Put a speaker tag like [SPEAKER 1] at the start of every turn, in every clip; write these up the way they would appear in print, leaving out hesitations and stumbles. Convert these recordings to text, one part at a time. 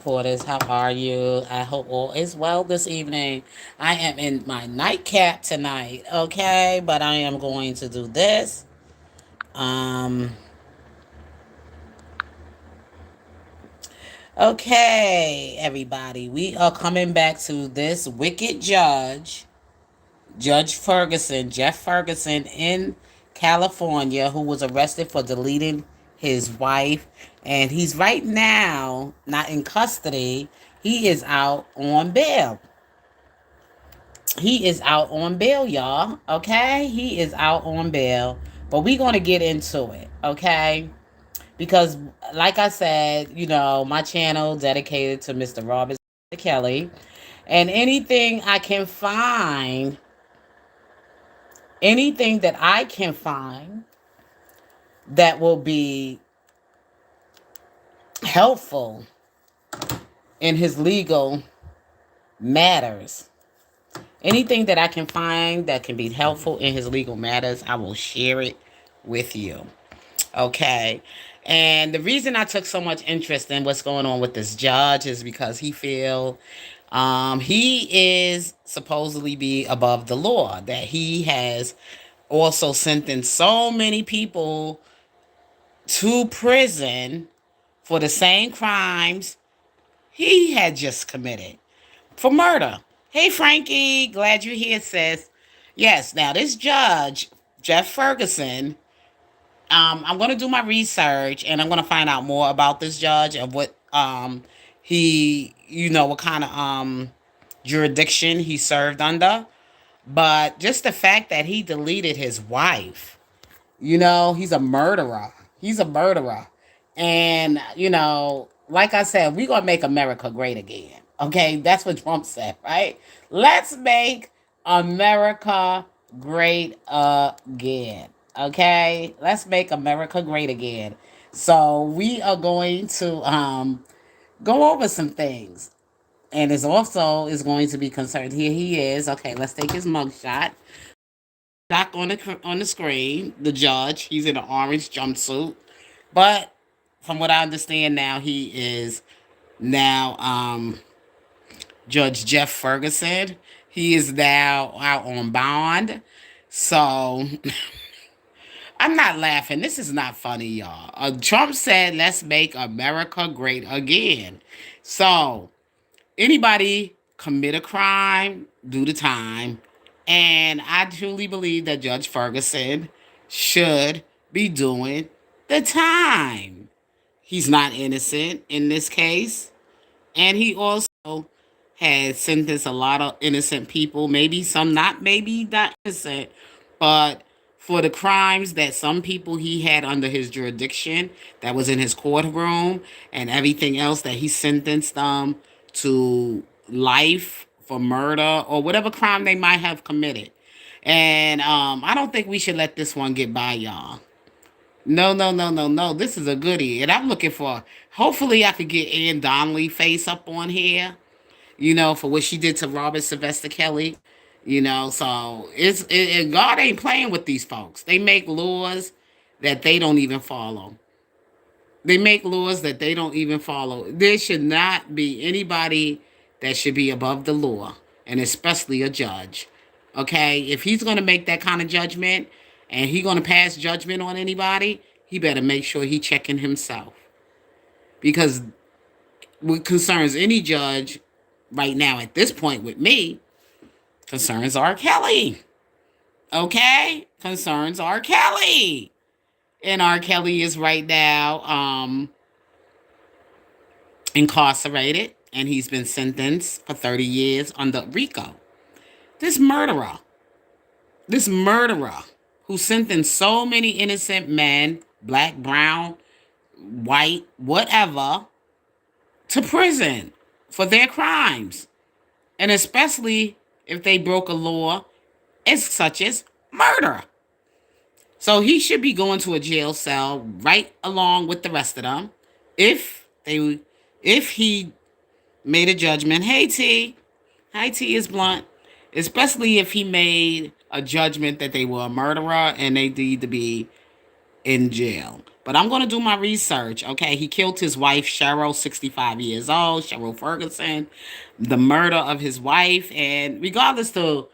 [SPEAKER 1] supporters. How are you? I hope all is well this evening. I am in my nightcap tonight, okay? But I am going to do this. Um, okay, everybody. We are coming back to this wicked judge, Judge Ferguson, Jeff Ferguson in California, who was arrested for deleting his wife. And he's right now not in custody. He is out on bail. He is out on bail, y'all. Okay? He is out on bail. But we're going to get into it, okay? Because, like I said, my channel dedicated to Mr. Robert Kelly. And anything that I can find that will be helpful in his legal matters. Anything that I can find that can be helpful in his legal matters, I will share it with you. Okay. And the reason I took so much interest in what's going on with this judge is because he is supposedly be above the law, that he has also sentenced so many people to prison for the same crimes he had just committed for murder. Hey, Frankie, glad you're here, sis. Yes, now this judge, Jeff Ferguson, I'm going to do my research and I'm going to find out more about this judge of what what kind of jurisdiction he served under. But just the fact that he deleted his wife, he's a murderer. He's a murderer. And, like I said, we're going to make America great again. Okay, that's what Trump said, right? Let's make America great again. Okay, let's make America great again. So we are going to go over some things, and is also is going to be concerned. Here he is. Okay, let's take his mugshot. Back on the screen, the judge. He's in an orange jumpsuit, but from what I understand now, he is now Judge Jeff Ferguson. He is now out on bond. So I'm not laughing. This is not funny, y'all. Trump said, let's make America great again. So anybody commit a crime, do the time. And I truly believe that Judge Ferguson should be doing the time. He's not innocent in this case. And he also has sentenced a lot of innocent people, maybe not innocent, but for the crimes that some people he had under his jurisdiction that was in his courtroom and everything else that he sentenced them to life for murder or whatever crime they might have committed. And I don't think we should let this one get by, y'all. No, no, no, no, no. This is a goodie. And I'm looking for, hopefully, I could get Ann Donnelly face up on here, for what she did to Robert Sylvester Kelly. So God ain't playing with these folks. They make laws that they don't even follow. They make laws that they don't even follow. There should not be anybody that should be above the law, and especially a judge. Okay? If he's going to make that kind of judgment and he's going to pass judgment on anybody, he better make sure he checking himself. Because what concerns any judge right now at this point with me concerns R. Kelly. Okay? Concerns R. Kelly. And R. Kelly is right now incarcerated, and he's been sentenced for 30 years under RICO. This murderer who sentenced so many innocent men, black, brown, white, whatever, to prison for their crimes. And especially if they broke a law as such as murder. So he should be going to a jail cell right along with the rest of them. If he made a judgment, hey T, hi T is blunt, especially if he made a judgment that they were a murderer and they need to be in jail. But I'm going to do my research. Okay, he killed his wife, Cheryl, 65 years old, Cheryl Ferguson, the murder of his wife. And regardless to,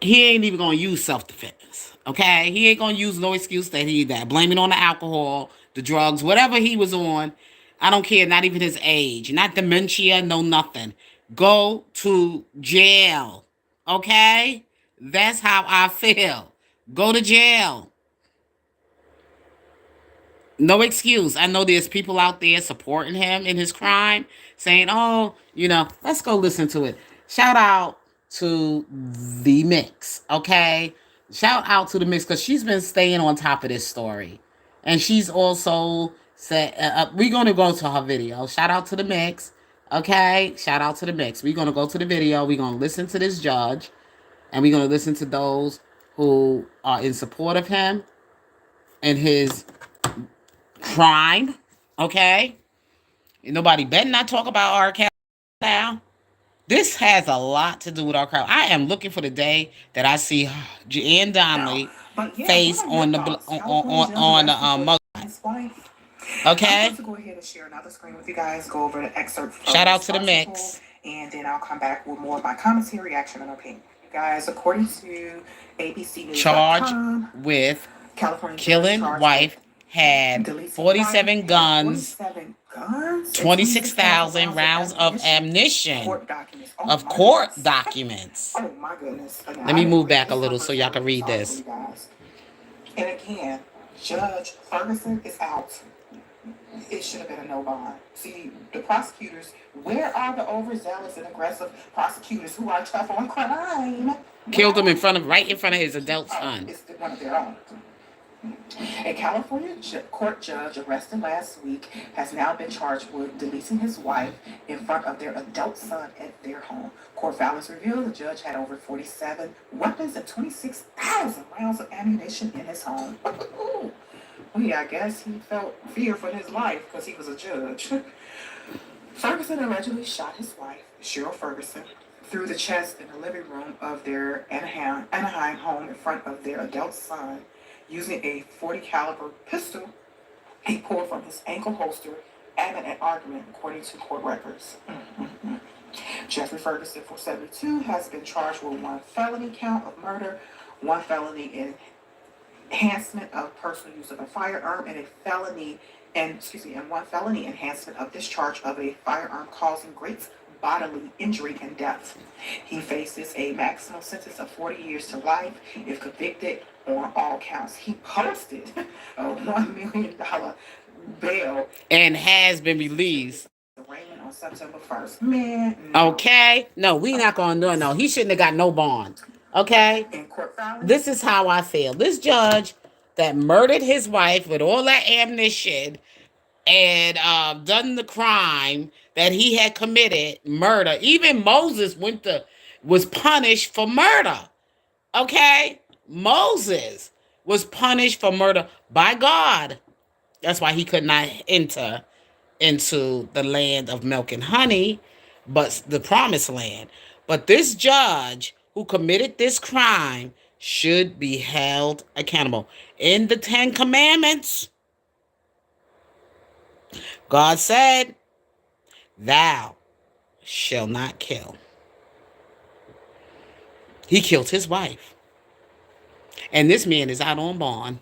[SPEAKER 1] he ain't even going to use self-defense. Okay, he ain't going to use no excuse that blame it on the alcohol, the drugs, whatever he was on. I don't care, not even his age, not dementia, no nothing. Go to jail. Okay? That's how I feel. Go to jail. No excuse. I know there's people out there supporting him in his crime, saying, "Oh, let's go listen to it." Shout out to the mix, okay? Shout out to the mix because she's been staying on top of this story, and she's also said, "We're gonna go to her video." Shout out to the mix, okay? Shout out to the mix. We're gonna go to the video. We're gonna listen to this judge, and we're gonna listen to those who are in support of him and his crime, okay? Nobody better not talk about R. Kelly now. This has a lot to do with our crowd. I am looking for the day that I see Ann Donnelly face on the mug. Okay. I'm going to go ahead and share another screen with you guys. Go over the excerpt. Shout out to the mix, and then I'll come back with more of my commentary, reaction, and opinion. You guys, according to ABC News, charged with California killing wife, had 47 guns, 26,000 rounds of ammunition, of court documents. Oh my goodness. Let me move back a little so y'all can read this. And again, Judge Ferguson is out. It should have been a no bond. See, the prosecutors, where are the overzealous and aggressive prosecutors who are tough on crime? Killed him right in front of his adult son. It's one of their own. A California court judge arrested last week has now been charged with deleting his wife in front of their adult son at their home. Court filings revealed the judge had over 47 weapons and 26,000 rounds of ammunition in his home. Well, yeah, I guess he felt fear for his life because he was a judge. Ferguson allegedly shot his wife, Cheryl Ferguson, through the chest in the living room of their Anaheim home in front of their adult son, using a .40 caliber pistol he pulled from his ankle holster amid an argument, according to court records. Jeffrey Ferguson, 472, has been charged with one felony count of murder, one felony enhancement of personal use of a firearm, and one felony enhancement of discharge of a firearm causing great bodily injury and death. He faces a maximum sentence of 40 years to life if convicted on all counts. He posted a $1 million bail and has been released on September 1st. Man, no. Okay, no, we not gonna do it. No, he shouldn't have got no bond. Okay, this is how I feel. This judge that murdered his wife with all that ammunition and done the crime that he had committed, murder. Even Moses was punished for murder. Okay? Moses was punished for murder by God. That's why he could not enter into the land of milk and honey, but the promised land. But this judge who committed this crime should be held accountable. In the 10 Commandments, God said, "Thou shalt not kill." He killed his wife. And this man is out on bond.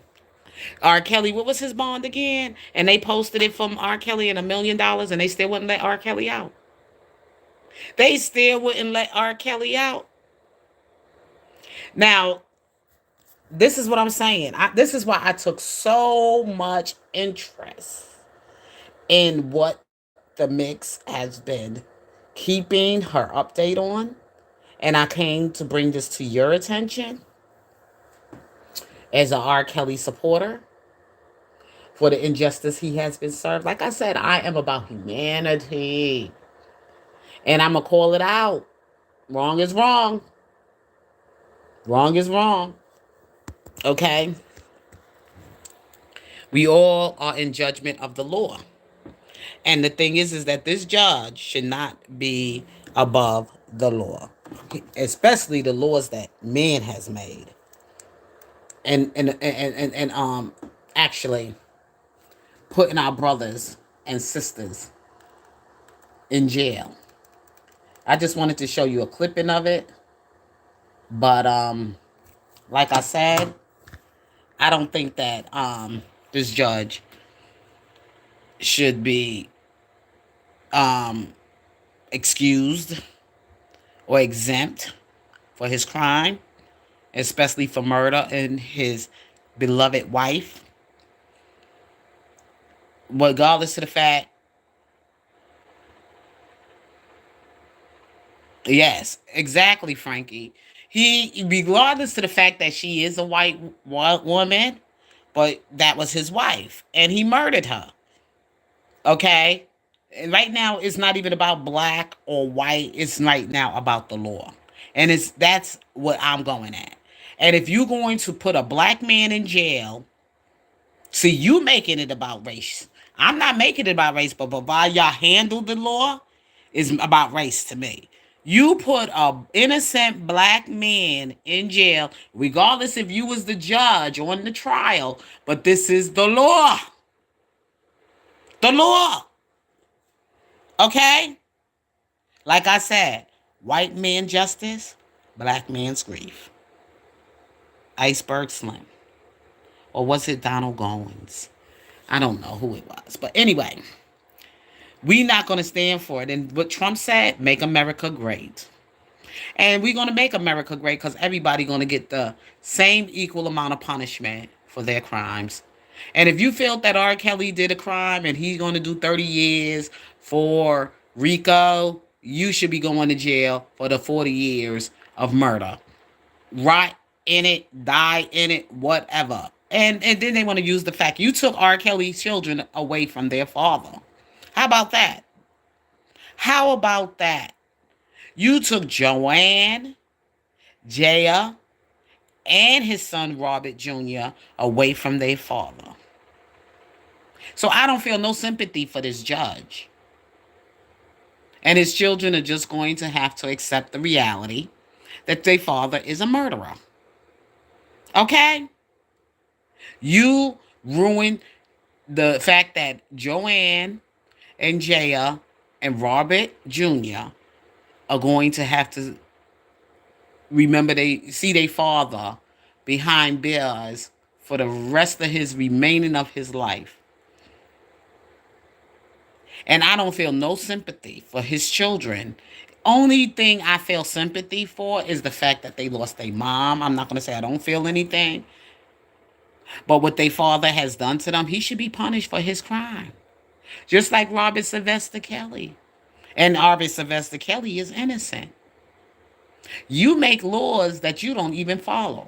[SPEAKER 1] R. Kelly, what was his bond again? And they posted it from R. Kelly in $1 million, and they still wouldn't let R. Kelly out. They still wouldn't let R. Kelly out. Now, this is what I'm saying. This is why I took so much interest in what the mix has been keeping her update on. And I came to bring this to your attention as an R. Kelly supporter for the injustice he has been served. Like I said, I am about humanity. And I'm going to call it out. Wrong is wrong. Wrong is wrong. Okay? We all are in judgment of the law. And the thing is that this judge should not be above the law, especially the laws that man has made. And actually putting our brothers and sisters in jail. I just wanted to show you a clipping of it. But like I said, I don't think that this judge should be um excused or exempt for his crime, especially for murder and his beloved wife. Regardless of the fact, yes, exactly, Frankie. Regardless of the fact that she is a white woman, but that was his wife, and he murdered her. Okay, and right now it's not even about black or white. It's right now about the law, and that's what I'm going at. And if you're going to put a black man in jail, see, you making it about race. I'm not making it about race, but while y'all handle the law, is about race to me. You put a innocent black man in jail, regardless if you was the judge on the trial, but this is the law. The law. Okay? Like I said, white man justice, black man's grief. Iceberg Slim. Or was it Donald Goins? I don't know who it was. But anyway, we not going to stand for it. And what Trump said, make America great. And we're going to make America great because everybody going to get the same equal amount of punishment for their crimes. And if you feel that R. Kelly did a crime and he's going to do 30 years for RICO, you should be going to jail for the 40 years of murder. Rot in it, die in it, whatever. And then they want to use the fact you took R. Kelly's children away from their father. How about that? How about that? You took Joanne, Jaya, and his son Robert Jr. away from their father. So I don't feel no sympathy for this judge. And his children are just going to have to accept the reality that their father is a murderer. Okay? You ruined the fact that Joanne and Jaya and Robert Jr. are going to have to remember they see their father behind bars for the rest of his remaining of his life. And I don't feel no sympathy for his children. Only thing I feel sympathy for is the fact that they lost their mom. I'm not going to say I don't feel anything. But what their father has done to them, he should be punished for his crime. Just like Robert Sylvester Kelly. And Robert Sylvester Kelly is innocent. You make laws that you don't even follow.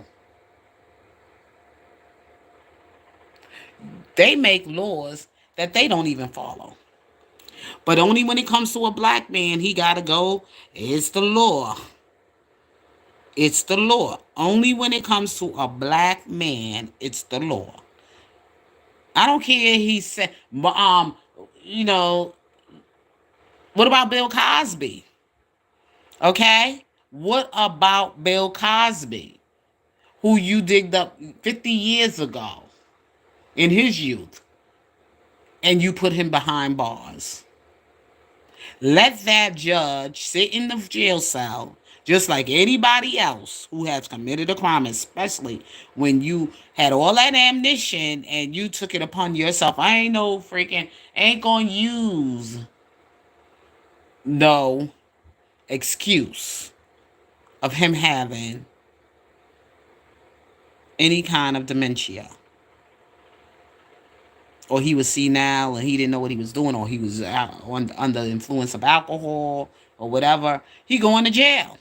[SPEAKER 1] They make laws that they don't even follow. But only when it comes to a black man, he got to go, it's the law. It's the law. Only when it comes to a black man, it's the law. I don't care he said, you know, what about Bill Cosby? Okay? What about Bill Cosby, who you digged up 50 years ago in his youth, and you put him behind bars? Let that judge sit in the jail cell just like anybody else who has committed a crime, especially when you had all that ammunition and you took it upon yourself. I ain't gonna use no excuse of him having any kind of dementia. Or he was senile and he didn't know what he was doing, or he was under the influence of alcohol or whatever. He going to jail.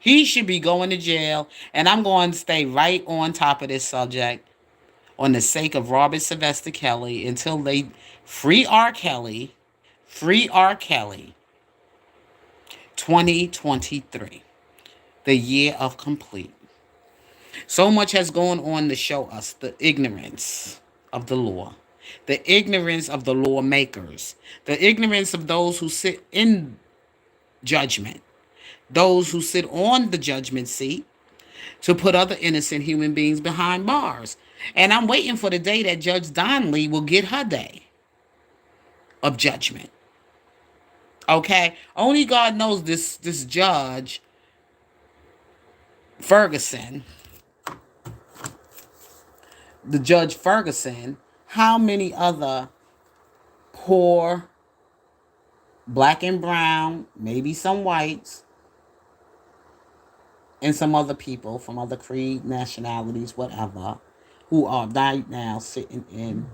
[SPEAKER 1] He should be going to jail. And I'm going to stay right on top of this subject on the sake of Robert Sylvester Kelly until they free R. Kelly. Free R. Kelly. 2023. The year of complete. So much has gone on to show us the ignorance of the law, the ignorance of the lawmakers, the ignorance of those who sit in judgment, those who sit on the judgment seat to put other innocent human beings behind bars. And I'm waiting for the day that Judge Donnelly will get her day of judgment. Okay? Only God knows this judge Ferguson, the Judge Ferguson, how many other poor black and brown, maybe some whites, and some other people from other creed, nationalities, whatever, who are right now sitting in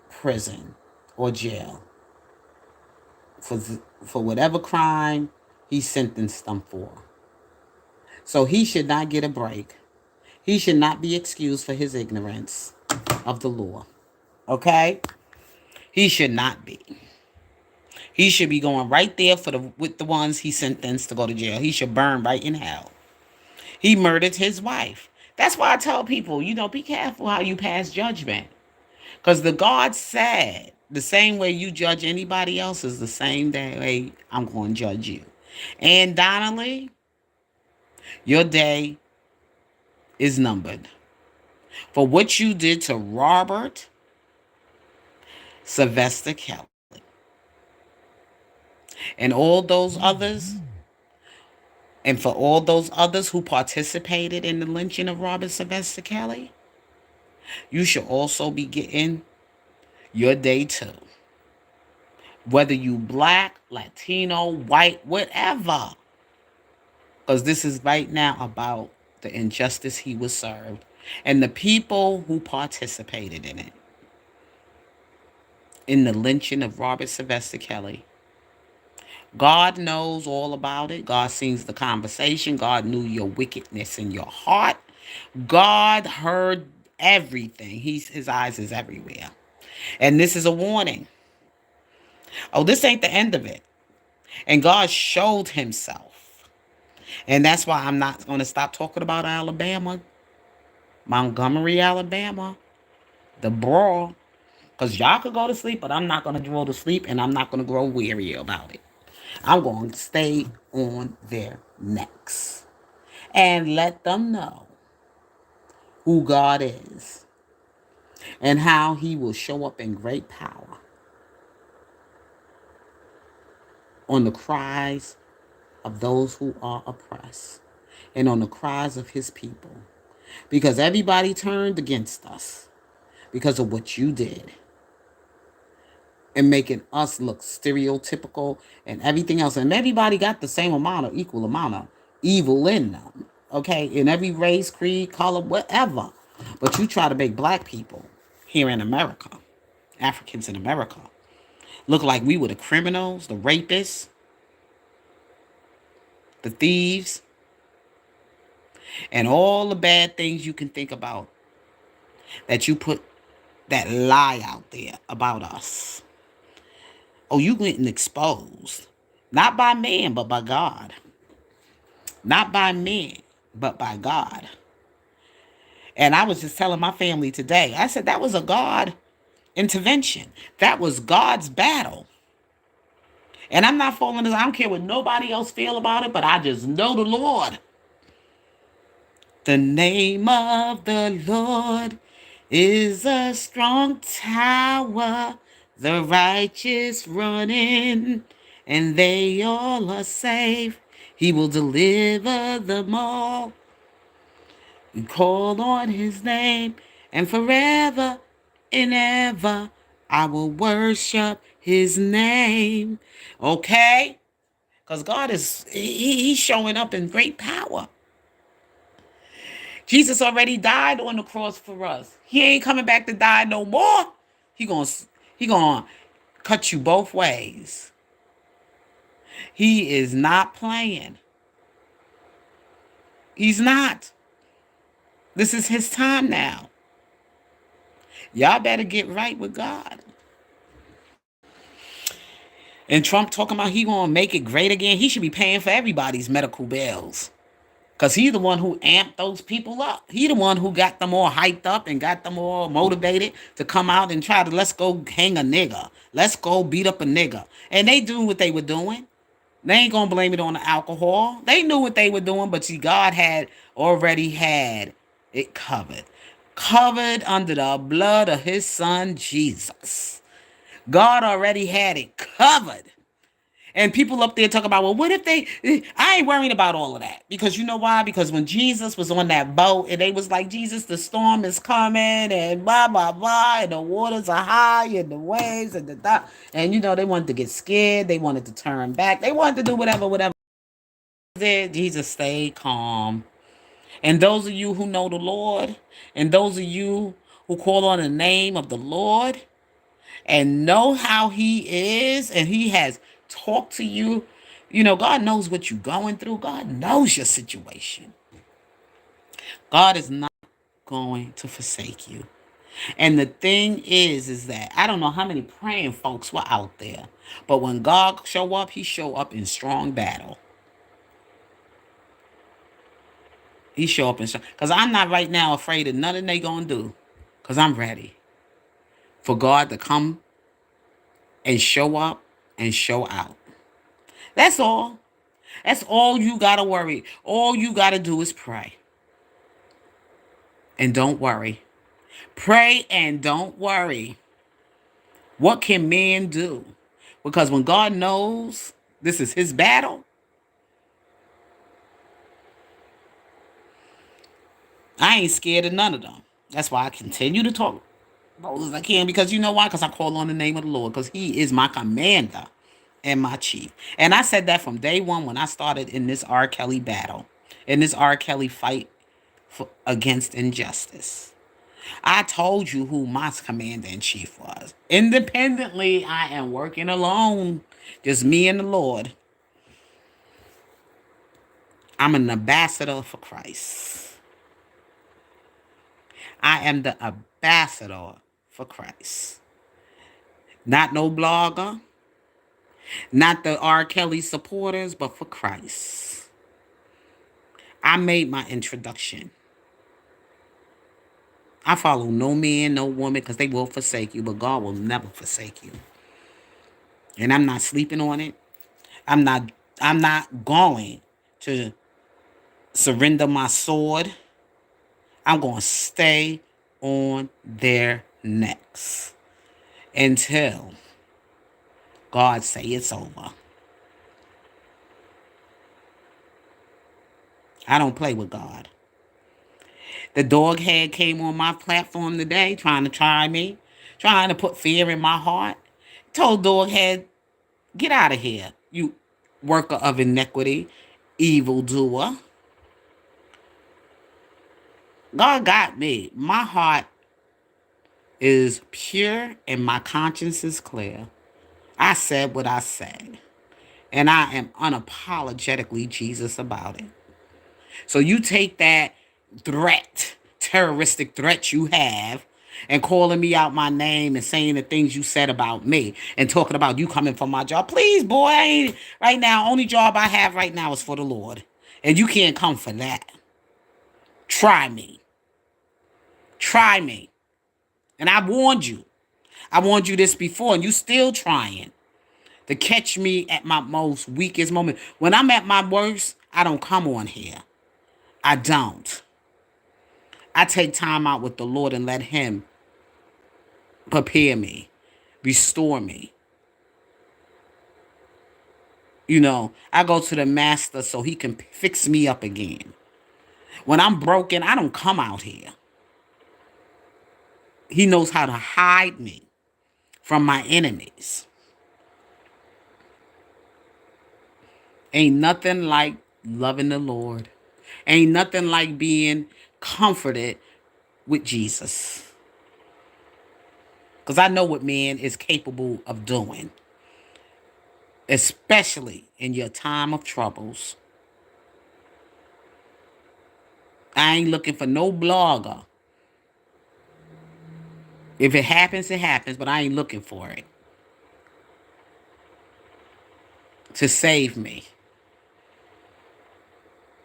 [SPEAKER 1] prison or jail for for whatever crime he sentenced them for. So he should not get a break. He should not be excused for his ignorance of the law. Okay? He should not be. He should be going right there for the with the ones he sentenced to go to jail. He should burn right in hell. He murdered his wife. That's why I tell people, be careful how you pass judgment. Because the God said, the same way you judge anybody else is the same way I'm going to judge you. And Donnelly, your day is numbered. For what you did to Robert Sylvester Kelly and all those others, and for all those others who participated in the lynching of Robert Sylvester Kelly, you should also be getting your day too. Whether you black, Latino, white, whatever. Because this is right now about the injustice he was served and the people who participated in it. In the lynching of Robert Sylvester Kelly. God knows all about it. God sees the conversation. God knew your wickedness in your heart. God heard everything. His eyes is everywhere. And this is a warning. Oh, this ain't the end of it. And God showed himself. And that's why I'm not going to stop talking about Alabama, Montgomery, Alabama, the brawl. Because y'all could go to sleep, but I'm not going to go to sleep and I'm not going to grow weary about it. I'm going to stay on their necks and let them know who God is and how he will show up in great power on the cries of those who are oppressed and on the cries of his people. Because everybody turned against us because of what you did and making us look stereotypical and everything else. And everybody got the same amount of equal amount of evil in them. Okay? In every race, creed, color, whatever. But you try to make black people here in America, Africans in America, look like we were the criminals, the rapists, the thieves, and all the bad things you can think about that you put that lie out there about us. Oh, you getting exposed. Not by man, but by God. Not by men, but by God. And I was just telling my family today, I said that was a God intervention. That was God's battle. And I'm not falling this. I don't care what nobody else feel about it, but I just know the Lord. The name of the Lord is a strong tower. The righteous run in, and they all are safe. He will deliver them all. We call on his name, and forever and ever I will worship his name. Okay? Because God he's showing up in great power. Jesus already died on the cross for us. He ain't coming back to die no more. He gonna cut you both ways. He is not playing. He's not. This is his time now. Y'all better get right with God. And Trump talking about he gonna make it great again. He should be paying for everybody's medical bills. Because he's the one who amped those people up. He the one who got them all hyped up and got them all motivated to come out and try to let's go hang a nigga. Let's go beat up a nigga. And they do what they were doing. They ain't going to blame it on the alcohol. They knew what they were doing, but see, God had already had it covered. covered under the blood of his son Jesus. God already had it covered. And people up there talk about, well, what if they, I ain't worrying about all of that. Because you know why? Because when Jesus was on that boat and they was like, Jesus, the storm is coming and blah, blah, blah, and the waters are high and the waves and and you know, they wanted to get scared. They wanted to turn back. They wanted to do whatever, whatever. Jesus stayed calm. And those of you who know the Lord, and those of you who call on the name of the Lord, and know how he is and he has talked to you. You know, God knows what you're going through. God knows your situation. God is not going to forsake you. And the thing is that I don't know how many praying folks were out there, but when God show up, he show up in strong battle. He show up in strong, because I'm not right now afraid of nothing they gonna do, because I'm ready for God to come and show up and show out. That's all. That's all you got to worry. All you got to do is pray. And don't worry. Pray and don't worry. What can man do? Because when God knows this is his battle, I ain't scared of none of them. That's why I continue to talk as bold as I can. Because you know why? Because I call on the name of the Lord. Because he is my commander and my chief. And I said that from day one when I started in this R. Kelly battle, in this R. Kelly fight against injustice. I told you who my commander in chief was. Independently, I am working alone. Just me and the Lord. I'm an ambassador for Christ. I am the ambassador for Christ. Not no blogger. Not the R. Kelly supporters, but for Christ. I made my introduction. I follow no man, no woman, because they will forsake you, but God will never forsake you. And I'm not sleeping on it. I'm not going to surrender my sword. I'm going to stay on their necks until God say it's over. I don't play with God. The dog head came on my platform today trying to try me, trying to put fear in my heart. Told dog head, get out of here, you worker of iniquity, evildoer. God got me. My heart is pure and my conscience is clear. I said what I said. And I am unapologetically Jesus about it. So you take that threat, terroristic threat you have, and calling me out my name and saying the things you said about me and talking about you coming for my job. Please, boy, I ain't, right now, only job I have right now is for the Lord. And you can't come for that. Try me. Try me. And I warned you. I warned you this before, and you still trying to catch me at my most weakest moment. When I'm at my worst, I don't come on here. I don't. I take time out with the Lord and let him prepare me, restore me. You know, I go to the master so he can fix me up again. When I'm broken, I don't come out here. He knows how to hide me from my enemies. Ain't nothing like loving the Lord. Ain't nothing like being comforted with Jesus. Because I know what man is capable of doing, especially in your time of troubles. I ain't looking for no blogger. If it happens, it happens, but I ain't looking for it to save me.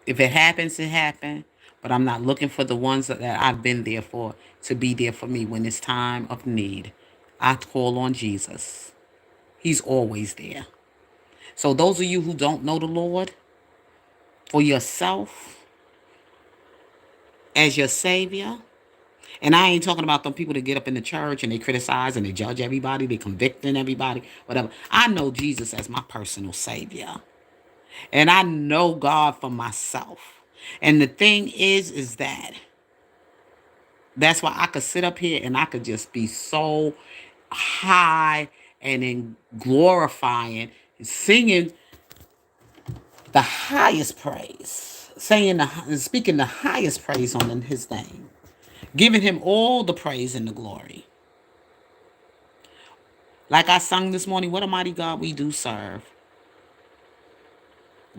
[SPEAKER 1] If it happens, it happens, but I'm not looking for the ones that I've been there for to be there for me when it's time of need. I call on Jesus. He's always there. So those of you who don't know the Lord for yourself as your Savior, And I ain't talking about them people that get up in the church and they criticize and they judge everybody, they convicting everybody, whatever. I know Jesus as my personal savior. And I know God for myself. And the thing is that that's why I could sit up here and I could just be so high and in glorifying, singing the highest praise, saying speaking the highest praise on his name, giving him all the praise and the glory. Like I sung this morning, what a mighty God we do serve.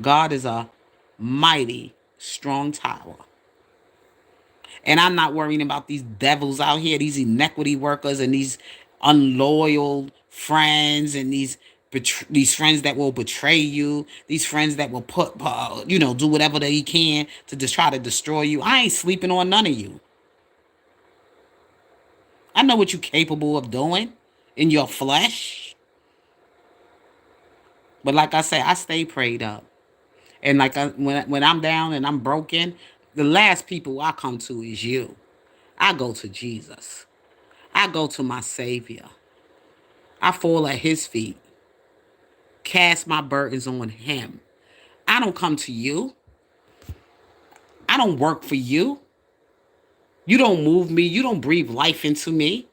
[SPEAKER 1] God is a mighty, strong tower. And I'm not worrying about these devils out here, these inequity workers and these unloyal friends and these friends that will betray you, these friends that will do whatever they can to just try to destroy you. I ain't sleeping on none of you. I know what you're capable of doing in your flesh. But like I say, I stay prayed up. And like when I'm down and I'm broken, the last people I come to is you. I go to Jesus. I go to my Savior. I fall at his feet. Cast my burdens on him. I don't come to you. I don't work for you. You don't move me. You don't breathe life into me.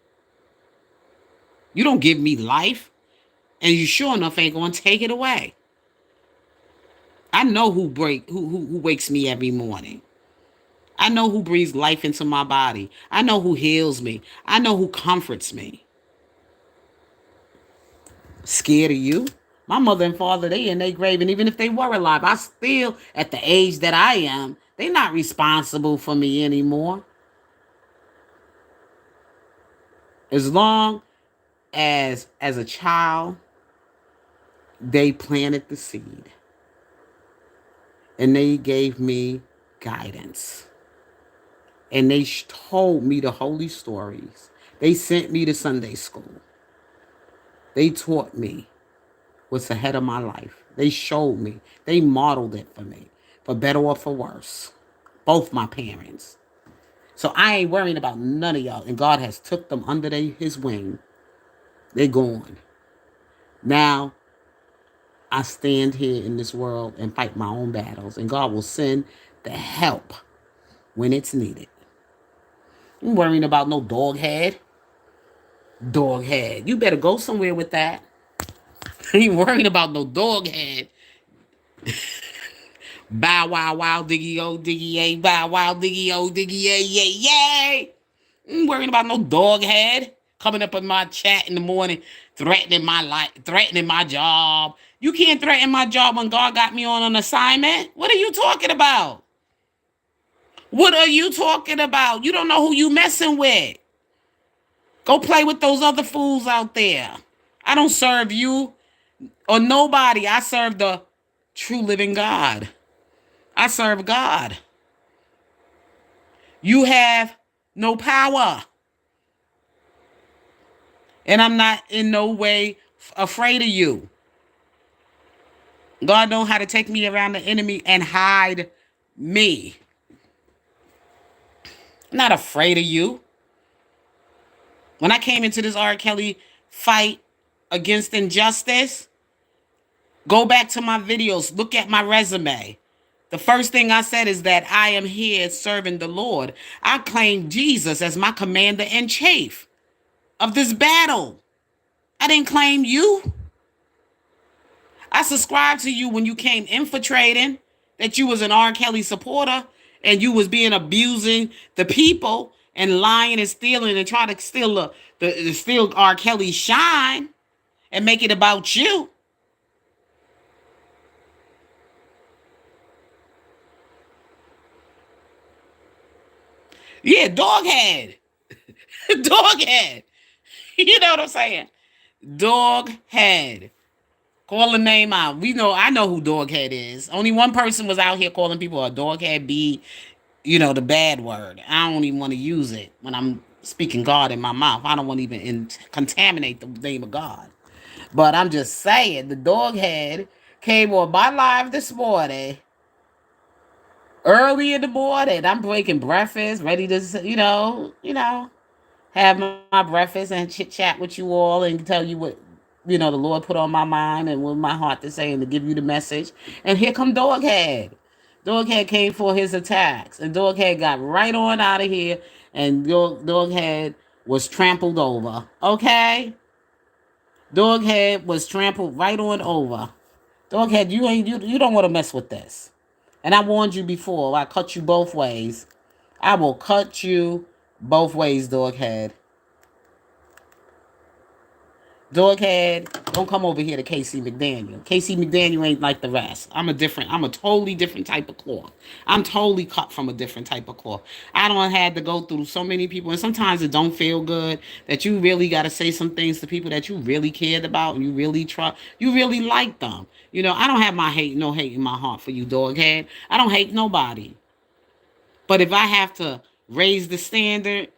[SPEAKER 1] You don't give me life. And you sure enough ain't going to take it away. I know who wakes me every morning. I know who breathes life into my body. I know who heals me. I know who comforts me. Scared of you? My mother and father, they in their grave. And even if they were alive, I still, at the age that I am, they not responsible for me anymore. As long as a child, they planted the seed. And they gave me guidance. And they told me the holy stories. They sent me to Sunday school. They taught me what's ahead of my life. They showed me. They modeled it for me, for better or for worse. Both my parents. So I ain't worrying about none of y'all. And God has took them under his wing. They're gone. Now, I stand here in this world and fight my own battles. And God will send the help when it's needed. I'm worrying about no dog head. Dog head. You better go somewhere with that. I ain't worrying about no dog head. Bow wow wow diggy o diggy yay. Bow wow diggy o diggy yay yay yay. I ain't worrying about no dog head coming up in my chat in the morning, threatening my life, threatening my job. You can't threaten my job when God got me on an assignment. What are you talking about? What are you talking about? You don't know who you messing with. Go play with those other fools out there. I don't serve you or nobody. I serve the true living God. I serve God. You have no power. And I'm not in no way afraid of you. God knows how to take me around the enemy and hide me. I'm not afraid of you. When I came into this R. Kelly fight against injustice, go back to my videos, look at my resume. The first thing I said is that I am here serving the Lord. I claim Jesus as my commander-in-chief of this battle. I didn't claim you. I subscribed to you when you came infiltrating, that you was an R. Kelly supporter and you was being abusing the people and lying and stealing and trying to steal steal R. Kelly's shine and make it about you. Yeah, dog head. Dog head. You know what I'm saying? Dog head. Call the name out. I know who Doghead is. Only one person was out here calling people a doghead, the bad word. I don't even want to use it when I'm speaking God in my mouth. I don't want to even contaminate the name of God. But I'm just saying, the doghead came on my live this morning Early in the morning, I'm breaking breakfast, ready to, have my breakfast and chit chat with you all and tell you what, the Lord put on my mind and with my heart to say and to give you the message. And here come Doghead. Doghead came for his attacks, and Doghead got right on out of here, and Doghead was trampled over. Okay, Doghead was trampled right on over. Doghead, you don't want to mess with this. And I warned you before. I cut you both ways. I will cut you both ways, Doghead. Doghead, don't come over here to Casey McDaniel. Casey McDaniel ain't like the rest. I'm a totally different type of cloth. I'm totally cut from a different type of cloth. I don't have to go through so many people, and sometimes it don't feel good that you really got to say some things to people that you really cared about and you really trust. You really like them. I don't have no hate in my heart for you, Doghead. I don't hate nobody. But if I have to raise the standard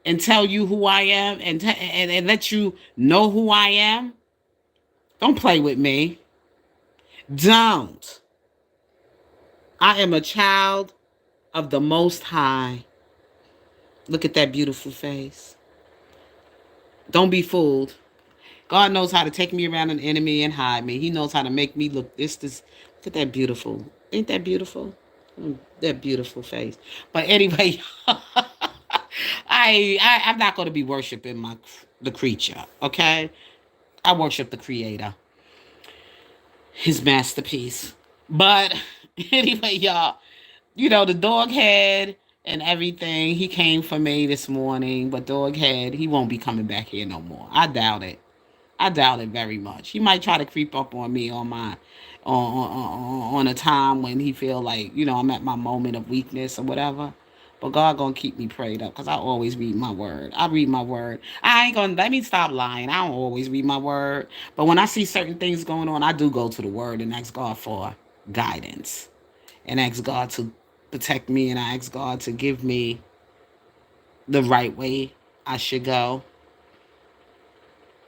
[SPEAKER 1] and tell you who I am and let you know who I am, don't play with me. Don't. I am a child of the Most High. Look at that beautiful face. Don't be fooled. God knows how to take me around an enemy and hide me. He knows how to make me look this. Look at that beautiful. Ain't that beautiful? That beautiful face. But anyway, I'm not going to be worshiping the creature. Okay, I worship the Creator, His masterpiece. But anyway, y'all, the dog head and everything. He came for me this morning, but dog head, he won't be coming back here no more. I doubt it. I doubt it very much. He might try to creep up on me on a time when he feel like I'm at my moment of weakness or whatever. But God gonna keep me prayed up because I always read my word. I read my word. I ain't gonna let me stop lying. I don't always read my word, but when I see certain things going on, I do go to the word and ask God for guidance and ask God to protect me and I ask God to give me the right way I should go.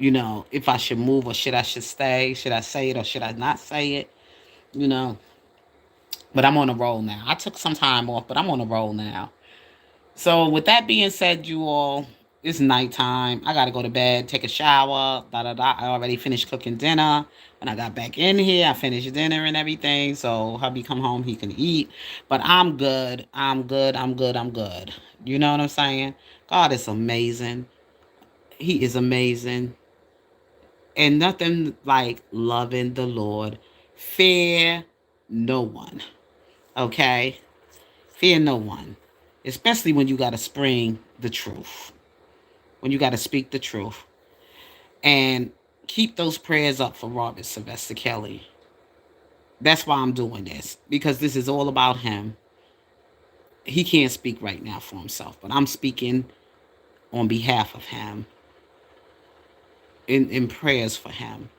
[SPEAKER 1] If I should move or should stay, should I say it or should I not say it, you know. But I'm on a roll now. I took some time off, but I'm on a roll now. So with that being said, you all, it's nighttime. I gotta go to bed, take a shower, da da da. I already finished cooking dinner. When I got back in here, I finished dinner and everything. So hubby come home, he can eat. But I'm good. I'm good. I'm good. I'm good. You know what I'm saying? God is amazing. He is amazing. And nothing like loving the Lord. Fear no one. Okay? Fear no one. Especially when you got to spring the truth. When you got to speak the truth. And keep those prayers up for Robert Sylvester Kelly. That's why I'm doing this. Because this is all about him. He can't speak right now for himself. But I'm speaking on behalf of him. In prayers for him.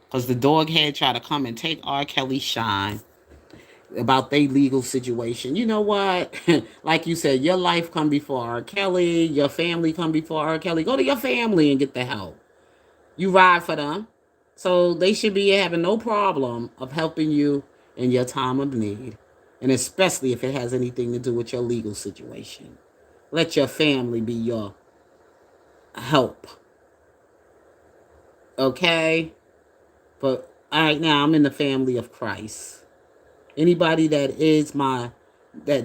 [SPEAKER 1] Because the dog head try to come and take R. Kelly's shine about their legal situation. You know what? Like you said, your life come before R. Kelly. Your family come before R. Kelly. Go to your family and get the help. You ride for them. So they should be having no problem of helping you in your time of need. And especially if it has anything to do with your legal situation. Let your family be your help. Okay? But right now, I'm in the family of Christ. Anybody that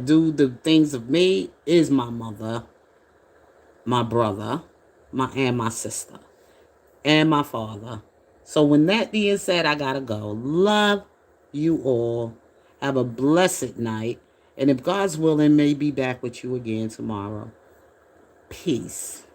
[SPEAKER 1] do the things of me is my mother, my brother, and my sister, and my father. So when that being said, I gotta go. Love you all. Have a blessed night. And if God's willing, may be back with you again tomorrow. Peace.